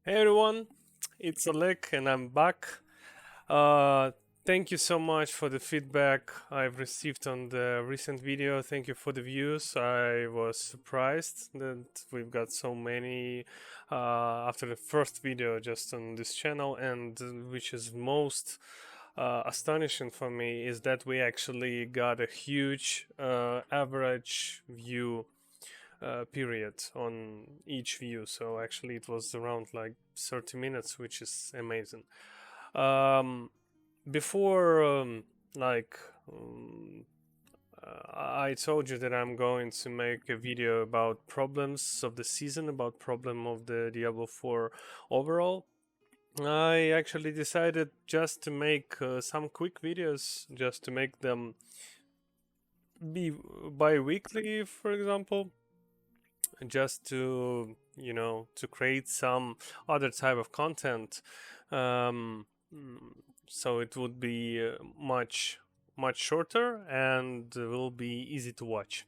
Hey everyone, it's Oleg and I'm back. Uh, Thank you so much for the feedback I've received on the recent video. Thank you for the views. I was surprised that we've got so many after the first video just on this channel, and which is most astonishing for me is that we actually got a huge average view period on each view. So actually, it was around like 30 minutes, which is amazing. Um, before, like, um, I told you that I'm going to make a video about problems of the season, about problem of the Diablo 4 overall. I actually decided just to make some quick videos, just to make them be bi-weekly, for example, just to to create some other type of content, um, mm, so it would be much shorter and will be easy to watch.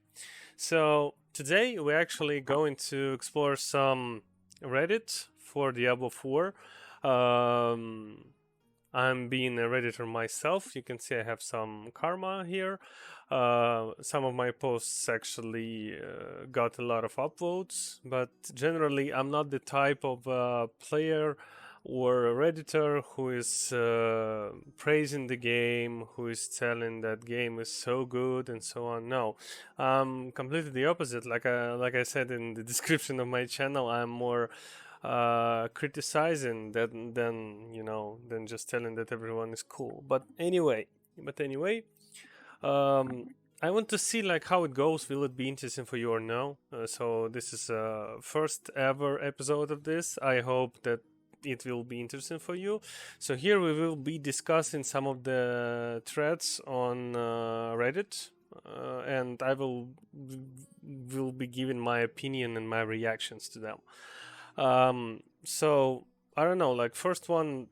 So today we're actually going to explore some Reddit for Diablo 4. um, I'm being a Redditor myself. You can see I have some karma here. Some of my posts actually got a lot of upvotes, but generally, I'm not the type of player or a Redditor who is praising the game, who is telling that game is so good and so on. No, completely the opposite. Like I said in the description of my channel, I'm more criticizing than just telling that everyone is cool. But anyway, um, I want to see like how it goes. Will it be interesting for you or no? So this is first ever episode of this. I hope that it will be interesting for you. So here we will be discussing some of the threads on Reddit. And I will be giving my opinion and my reactions to them. So I don't know, like first one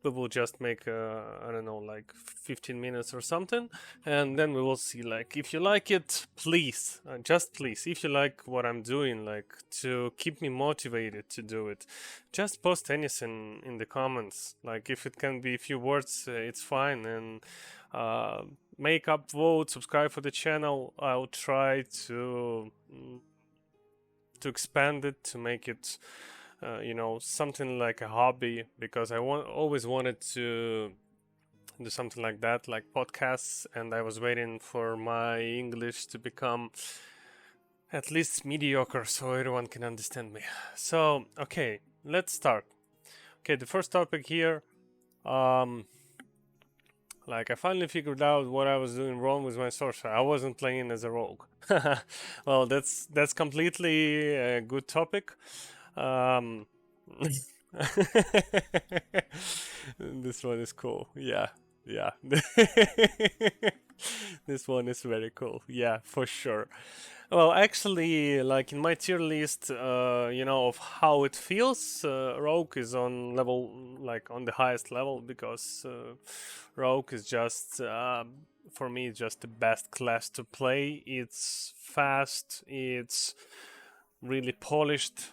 we will just make I don't know, like 15 minutes or something, and then we will see, like, if you like it, please, just please, if you like what I'm doing, like, to keep me motivated to do it, just post anything in the comments. Like, if it can be a few words, it's fine. And uh, make up vote, subscribe for the channel. I'll try to expand it, to make it something like a hobby, because always wanted to do something like that, like podcasts, and I was waiting for my English to become at least mediocre so everyone can understand me. So okay, let's start. Okay, the first topic here, um like, I finally figured out what I was doing wrong with my sorcerer. I wasn't playing as a rogue. Well, that's completely a good topic. Um, this one is cool. Yeah, yeah. This one is very cool. Yeah, for sure. Well, actually, like in my tier list, of how it feels, Rogue is on level, like on the highest level, because Rogue is just, for me, just the best class to play. It's fast, it's really polished.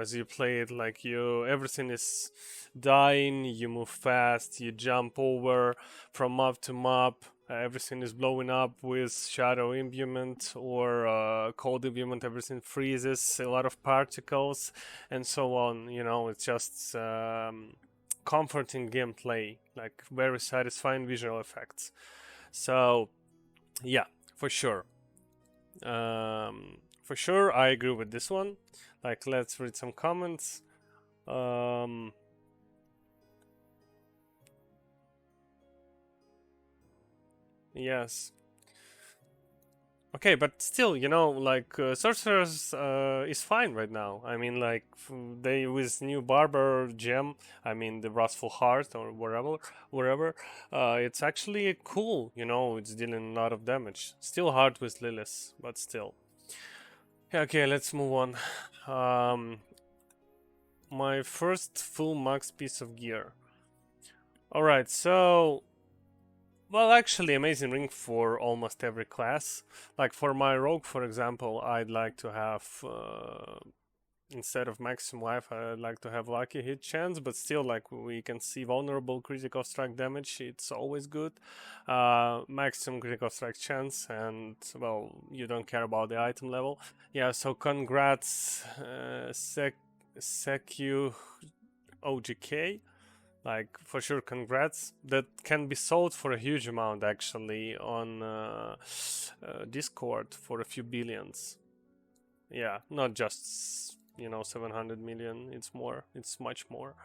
As you play it, like, everything is dying, you move fast, you jump over from mob to mob. Everything is blowing up with shadow imbuement or cold imbuement. Everything freezes, a lot of particles, and so on. It's just comforting gameplay, like very satisfying visual effects. So, yeah, for sure. For sure, I agree with this one. Like, let's read some comments. Yes. Okay, but still, like, sorcerers is fine right now. I mean, like, they with new barber gem. I mean, the wrathful heart or wherever. It's actually cool. It's dealing a lot of damage. Still hard with Lilith, but still. Yeah, okay, let's move on. My first full max piece of gear. All right, so, well, actually, amazing ring for almost every class. Like for my rogue, for example, I'd like to have instead of maximum life, I like to have lucky hit chance, but still, like, we can see vulnerable critical strike damage. It's always good. Maximum critical strike chance, and well, you don't care about the item level. Yeah, so congrats, Secu OGK. Like, for sure, congrats. That can be sold for a huge amount, actually, on Discord for a few billions. Yeah, not just, 700 million. It's more. It's much more.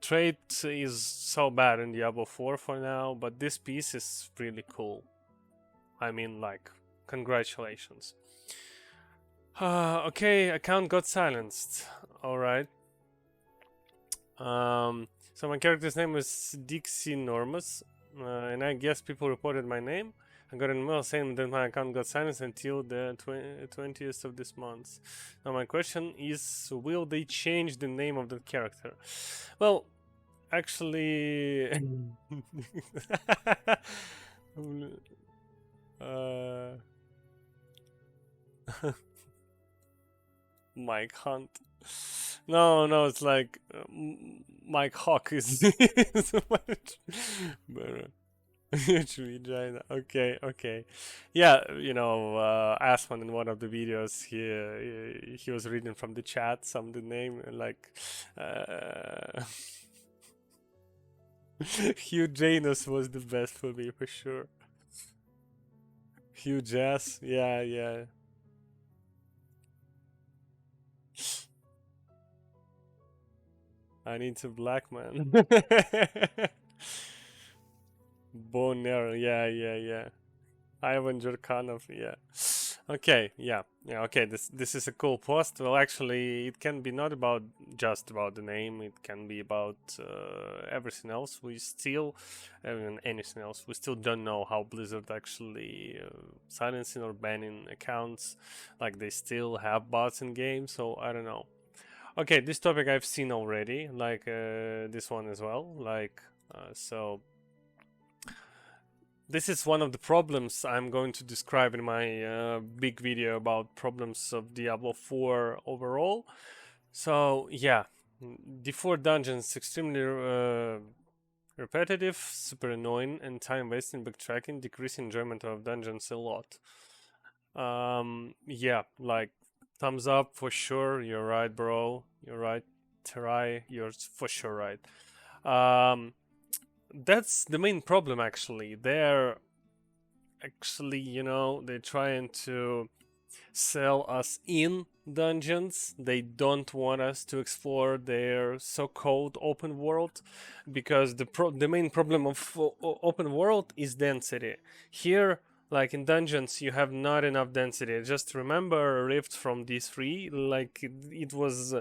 Trade is so bad in Diablo 4 for now, but this piece is really cool. I mean, like, congratulations. Okay, account got silenced. All right. So my character's name is Dixie Normus, and I guess people reported my name. I got an email saying that my account got silenced until the 20th of this month. Now my question is, will they change the name of the character? Well, actually, uh, Mike Hunt. No, it's like Mike Hawk is much better. Huge China. Okay. Yeah, Asman in one of the videos, he was reading from the chat some of the name, like Hugh Janus was the best for me for sure. Hugh Jazz, yeah. I need to black man. Boner, yeah. Ivan Jurkanov, yeah. Okay, yeah, okay, this is a cool post. Well, actually, it can be not about just about the name, it can be about everything else. We still, anything else, we still don't know how Blizzard actually silencing or banning accounts. Like, they still have bots in games, so I don't know. Okay, this topic I've seen already, like this one as well, like, so this is one of the problems I'm going to describe in my big video about problems of Diablo 4 overall. So yeah, the 4 dungeons extremely repetitive, super annoying, and time wasting backtracking, decreasing enjoyment of dungeons a lot. Yeah, like, thumbs up for sure. You're right, bro. You're right. Terai, you're for sure right. That's the main problem, actually. They're trying to sell us in dungeons. They don't want us to explore their so-called open world, because the main problem of open world is density. Here, like in dungeons, you have not enough density. Just remember Rift from D3, like it was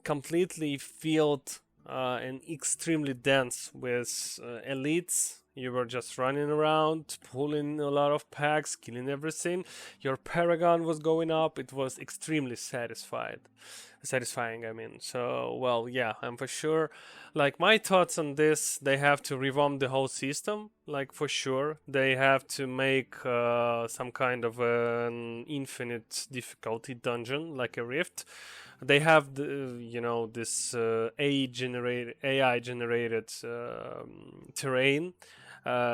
completely filled and extremely dense with elites. You were just running around, pulling a lot of packs, killing everything. Your Paragon was going up. It was extremely satisfying, I mean. So, well, yeah, I'm for sure. Like, my thoughts on this, they have to revamp the whole system. Like, for sure. They have to make some kind of an infinite difficulty dungeon, like a Rift. They have this AI generated terrain.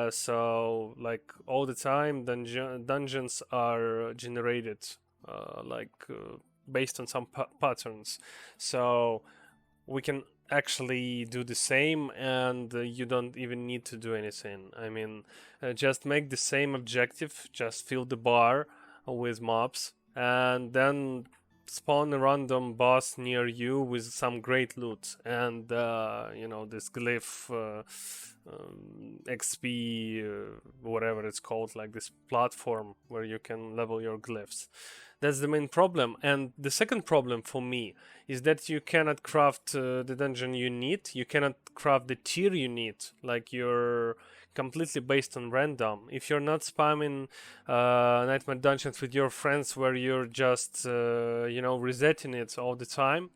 So, like, all the time dungeons are generated based on some patterns. So we can actually do the same, and you don't even need to do anything. I mean, just make the same objective, just fill the bar with mobs, and then spawn a random boss near you with some great loot, and this glyph XP, whatever it's called, like this platform where you can level your glyphs. That's the main problem. And the second problem for me is that you cannot craft the dungeon you need. You cannot craft the tier you need. Like, you're completely based on random. If you're not spamming Nightmare Dungeons with your friends, where you're just resetting it all the time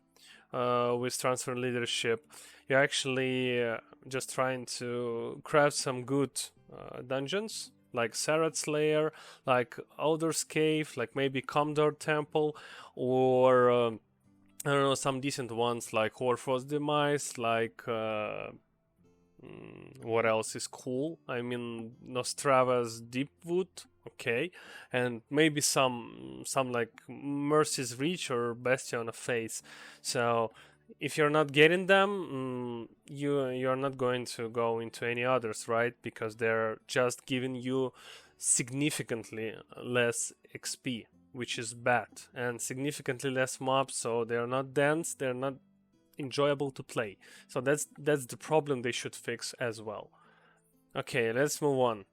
with transfer leadership, you're actually just trying to craft some good dungeons like Sarat's Lair, like Alder's Cave, like maybe Comdor Temple, or I don't know, some decent ones like Horfro's Demise, like what else is cool? I mean, Nostrava's Deepwood, okay, and maybe some like Mercy's Reach or Bastion of Faith. So if you're not getting them, you're not going to go into any others, right? Because they're just giving you significantly less XP, which is bad, and significantly less mobs, so they're not dense, they're not enjoyable to play. So that's the problem they should fix as well. Okay, let's move on.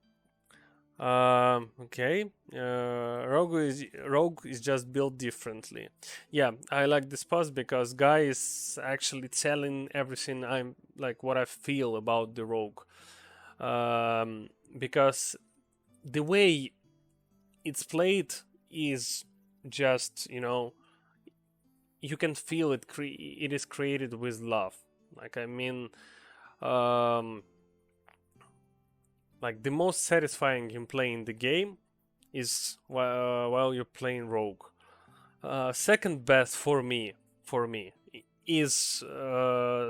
Okay, Rogue is just built differently. Yeah, I like this post because guy is actually telling everything I'm like what I feel about the Rogue. Because the way it's played is just, you know, you can feel it. It is created with love. Like I mean, like the most satisfying gameplay in the game is while you're playing Rogue. Second best for me is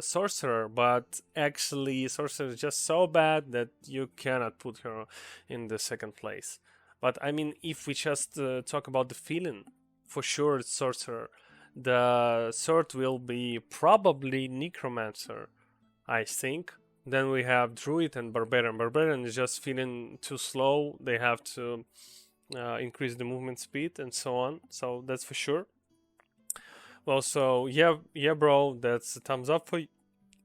Sorcerer, but actually Sorcerer is just so bad that you cannot put her in the second place. But I mean, if we just talk about the feeling, for sure it's Sorcerer. The third will be probably Necromancer, I think. Then we have Druid and Barbarian. Barbarian is just feeling too slow. They have to increase the movement speed and so on. So that's for sure. Well, so yeah, bro, that's a thumbs up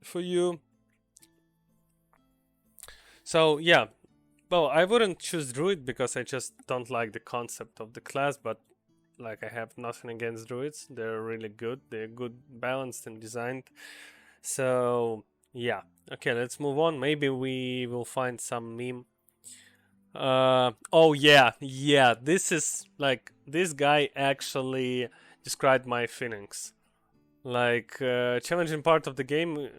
for you. So yeah, well, I wouldn't choose Druid because I just don't like the concept of the class, but like I have nothing against Druids. They're really good. They're good, balanced and designed. So yeah. Okay, let's move on. Maybe we will find some meme. Oh yeah, This is like this guy actually described my feelings. Like challenging part of the game,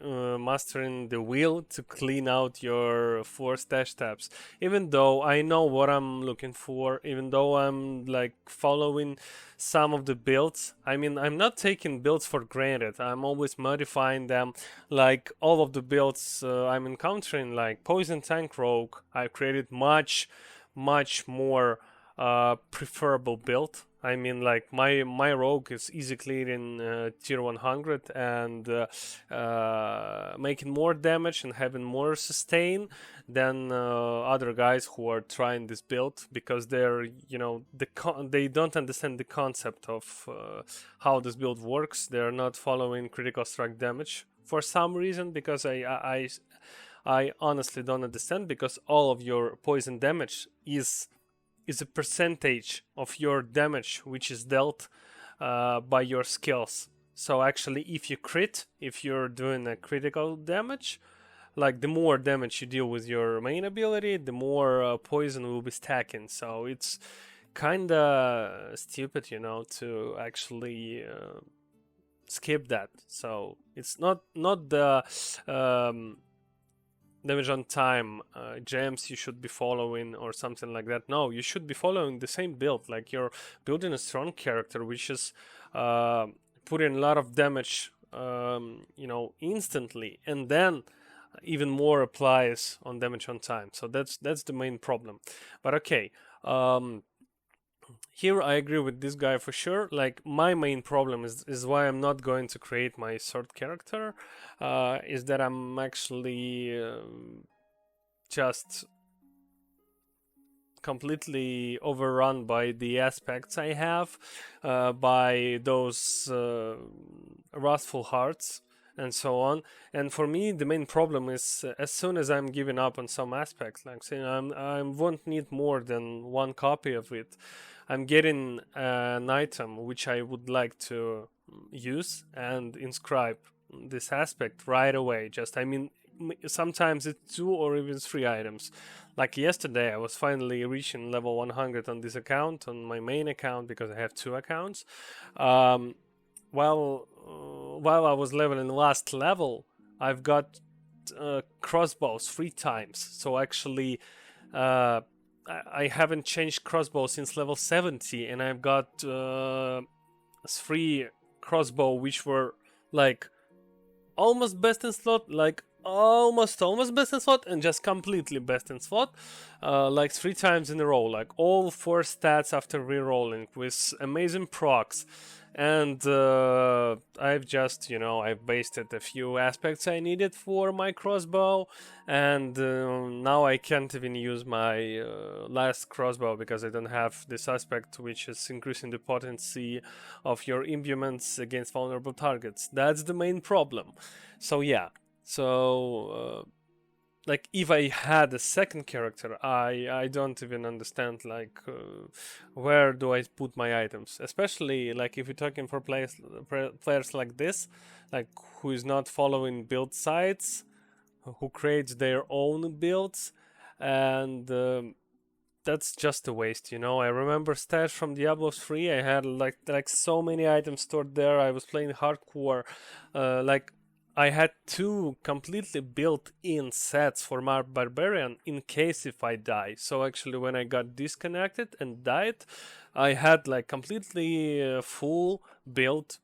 mastering the wheel to clean out your 4 stash tabs. Even though I know what I'm looking for, even though I'm like following some of the builds, I mean, I'm not taking builds for granted. I'm always modifying them. Like all of the builds I'm encountering, like Poison Tank Rogue, I created much more preferable build. I mean, like my rogue is easy clearing tier 100 and making more damage and having more sustain than other guys who are trying this build because they're, you know, they don't understand the concept of how this build works. They're not following critical strike damage for some reason because I honestly don't understand, because all of your poison damage is a percentage of your damage which is dealt by your skills. So actually, if you crit, if you're doing a critical damage, like the more damage you deal with your main ability, the more poison will be stacking. So it's kind of stupid, you know, to actually skip that. So it's not the damage on time gems you should be following or something like that. No, you should be following the same build. Like you're building a strong character which is putting a lot of damage you know, instantly, and then even more applies on damage on time. So that's the main problem. But okay, here I agree with this guy for sure. Like my main problem is why I'm not going to create my third character, is that I'm actually just completely overrun by the aspects I have, by those wrathful hearts and so on. And for me, the main problem is as soon as I'm giving up on some aspects, like saying I won't need more than one copy of it, I'm getting an item which I would like to use and inscribe this aspect right away. Just, I mean, sometimes it's 2 or even 3 items. Like yesterday, I was finally reaching level 100 on this account, on my main account, because I have 2 accounts. While I was leveling last level, I've got crossbows 3 times. So actually, I haven't changed crossbow since level 70, and I've got 3 crossbow which were like almost best in slot, like almost best in slot, and just completely best in slot, like 3 times in a row, like all 4 stats after rerolling with amazing procs. And I've just, I've basted a few aspects I needed for my crossbow, and now I can't even use my last crossbow because I don't have this aspect which is increasing the potency of your imbuements against vulnerable targets. That's the main problem. So yeah, so like if I had a second character, I don't even understand like where do I put my items, especially like if you're talking for players like this, like who is not following build sites, who creates their own builds, and that's just a waste, I remember stats from Diablo 3. I had like so many items stored there. I was playing hardcore, like I had 2 completely built-in sets for my barbarian in case if I die. So actually, when I got disconnected and died, I had like completely full build,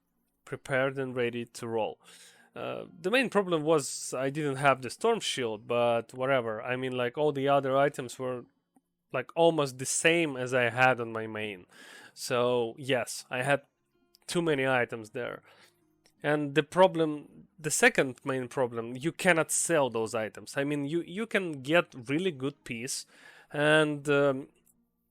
prepared and ready to roll. The main problem was I didn't have the storm shield, but whatever. I mean, like all the other items were like almost the same as I had on my main. So yes, I had too many items there. And the second main problem, you cannot sell those items. I mean, you can get really good piece, and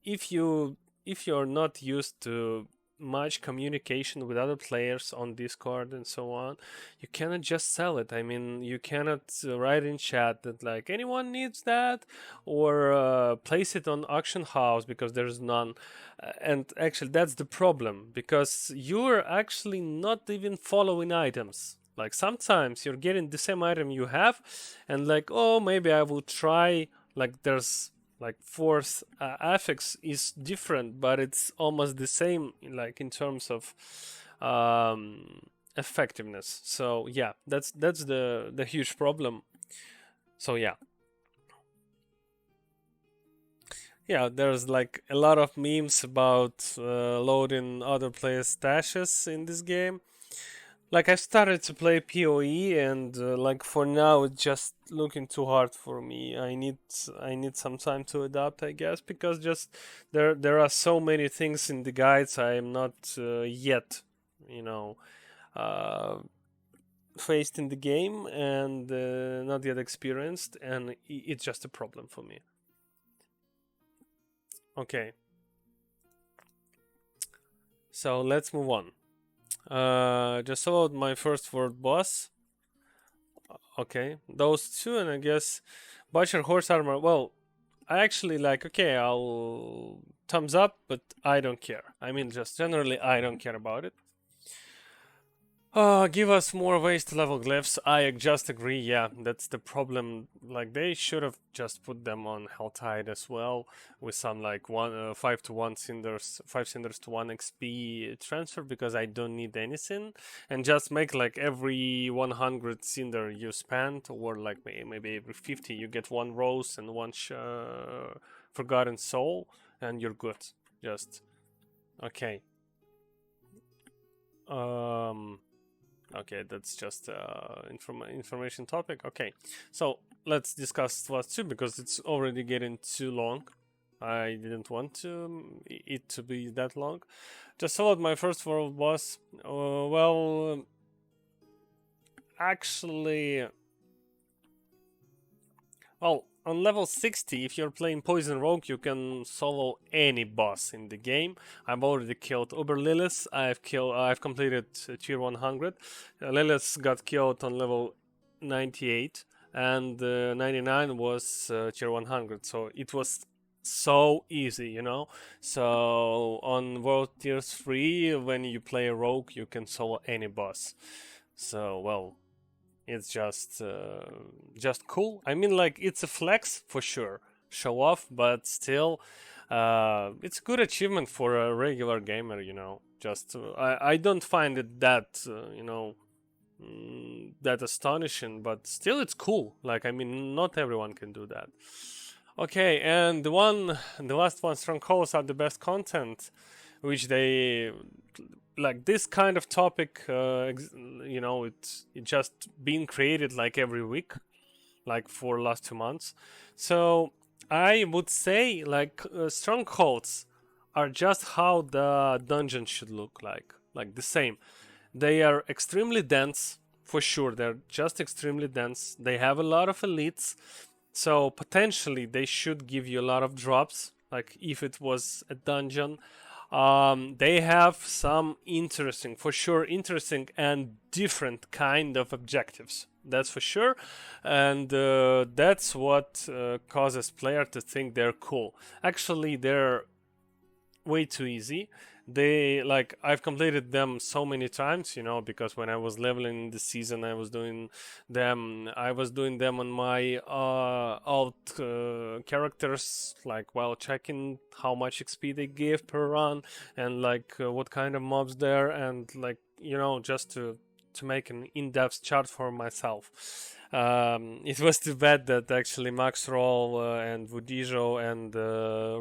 if you if you're not used to much communication with other players on Discord and so on, you cannot just sell it. I mean, you cannot write in chat that like anyone needs that, or place it on auction house because there's none. And actually, that's the problem because you're actually not even following items. Like sometimes you're getting the same item you have, and like, oh, maybe I will try. Like there's like fourth affix is different, but it's almost the same, like in terms of effectiveness. So yeah, that's the huge problem. So yeah, there's like a lot of memes about loading other players' stashes in this game. Like I started to play PoE, and like for now it's just looking too hard for me. I need some time to adapt, I guess, because just there are so many things in the guides I am not yet, you know, uh, faced in the game, and not yet experienced, and it's just a problem for me. Okay, so let's move on. Just about my first world boss. Okay, those two, and I guess Butcher Horse Armor. Well, I actually like. Okay, I'll thumbs up, but I don't care. I mean, just generally, I don't care about it. Give us more ways to level glyphs. I just agree. Yeah, that's the problem. Like they should have just put them on Helltide as well, with some like 5 to 1 cinders, 5 cinders to 1 XP transfer, because I don't need anything, and just make like every 100 cinder you spend, or like maybe every 50 you get 1 rose and 1 forgotten soul, and you're good. Just okay. Um. Okay, that's just information topic. Okay, so let's discuss Slot 2 because it's already getting too long. I didn't want it to be that long. Just so what my first world was. Well, actually, well, on level 60, if you're playing Poison Rogue, you can solo any boss in the game. I've already killed Uber Lilith. I've completed tier 100. Lilith got killed on level 98, and 99 was tier 100. So it was so easy. So on World Tier 3, when you play a Rogue, you can solo any boss. So, well, it's just cool. I mean, like it's a flex for sure, show off, but still, it's a good achievement for a regular gamer. Just I don't find it that that astonishing, but still it's cool. Like I mean, not everyone can do that. Okay, and the last one, Strongholds are the best content, which they like this kind of topic. It's just being created like every week, like for last 2 months. So I would say like Strongholds are just how the dungeon should look like the same. They are extremely dense for sure. They're just extremely dense. They have a lot of elites, so potentially they should give you a lot of drops. Like if it was a dungeon, they have some interesting, for sure, interesting and different kind of objectives. That's for sure, and that's what causes player to think they're cool. Actually, they're way too easy. They like I've completed them so many times, because when I was leveling the season, I was doing them. I was doing them on my alt characters, like while checking how much XP they give per run and like what kind of mobs there, and like just to make an in-depth chart for myself. It was too bad that actually Max Roll and Vudijo and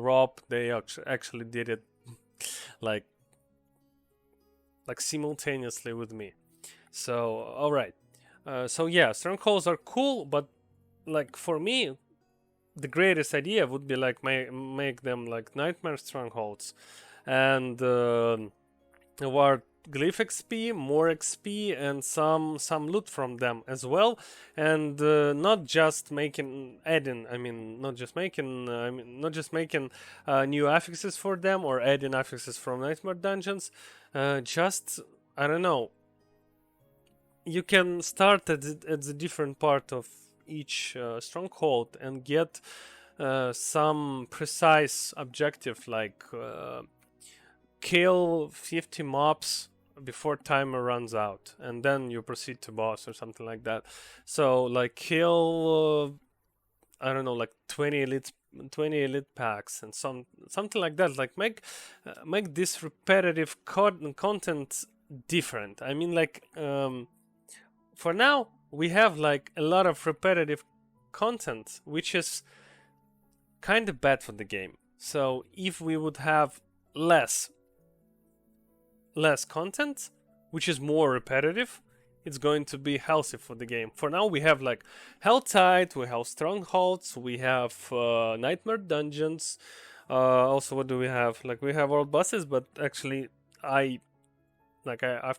Rob they actually did it like simultaneously with me. So all right. So yeah, strongholds are cool, but like for me, the greatest idea would be like make them like nightmare strongholds, and award glyph XP, more XP, and some loot from them as well, and not just making adding. I mean, not just making. Not just making new affixes for them or adding affixes from nightmare dungeons. Just I don't know. You can start at the different part of each stronghold and get some precise objective like kill 50 mobs before timer runs out, and then you proceed to boss or something like that. So like kill I don't know, like 20 elite packs and something like that. Like make this repetitive content different. I mean, like for now we have like a lot of repetitive content, which is kind of bad for the game. So if we would have less content, which is more repetitive, it's going to be healthy for the game. For now, we have like Helltide, we have Strongholds, we have Nightmare Dungeons. Also, what do we have? Like we have world bosses, but actually, I've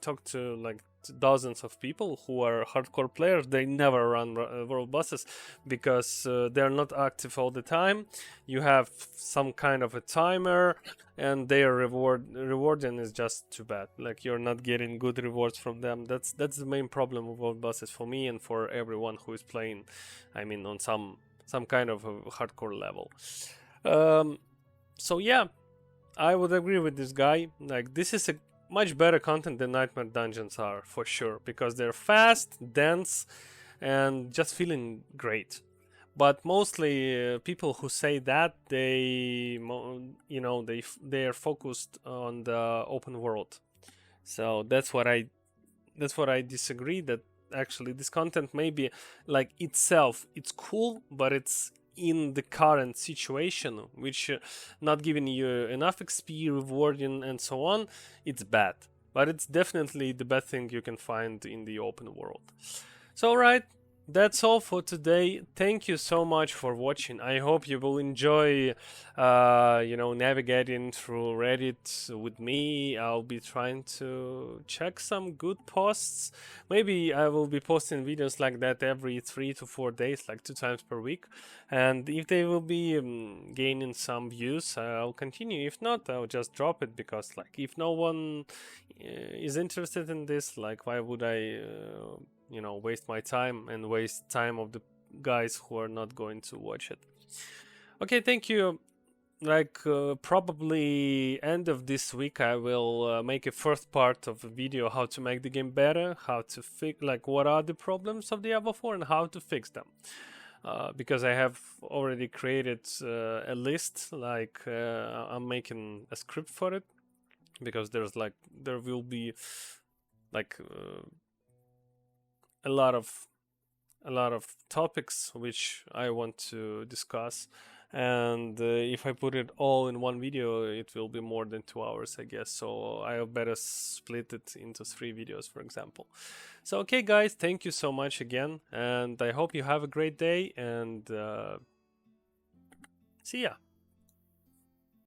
talked to like dozens of people who are hardcore players. They never run world bosses because they're not active all the time. You have some kind of a timer, and their rewarding is just too bad. Like you're not getting good rewards from them. That's the main problem with world bosses for me and for everyone who is playing. I mean, on some kind of a hardcore level. So yeah, I would agree with this guy. Like this is a much better content than Nightmare Dungeons are for sure, because they're fast, dense, and just feeling great. But mostly people who say that they are focused on the open world. So that's what I disagree. That actually this content maybe like itself it's cool, but it's in the current situation, which not giving you enough XP, rewarding, and so on, it's bad. But it's definitely the best thing you can find in the open world. So, alright, that's all for today. Thank you so much for watching. I hope you will enjoy, navigating through Reddit with me. I'll be trying to check some good posts. Maybe I will be posting videos like that every 3 to 4 days, like 2 times per week. And if they will be gaining some views, I'll continue. If not, I'll just drop it, because, like, if no one is interested in this, like, why would I waste my time and waste time of the guys who are not going to watch it. Okay, thank you. Like probably end of this week I will make a first part of a video how to make the game better, how to fix, like what are the problems of Diablo 4 and how to fix them. Because I have already created a list, like I'm making a script for it, because there will be like a lot of topics which I want to discuss, and if I put it all in one video, it will be more than 2 hours, I guess. So I better split it into 3 videos, for example. So okay guys, thank you so much again, and I hope you have a great day, and see ya.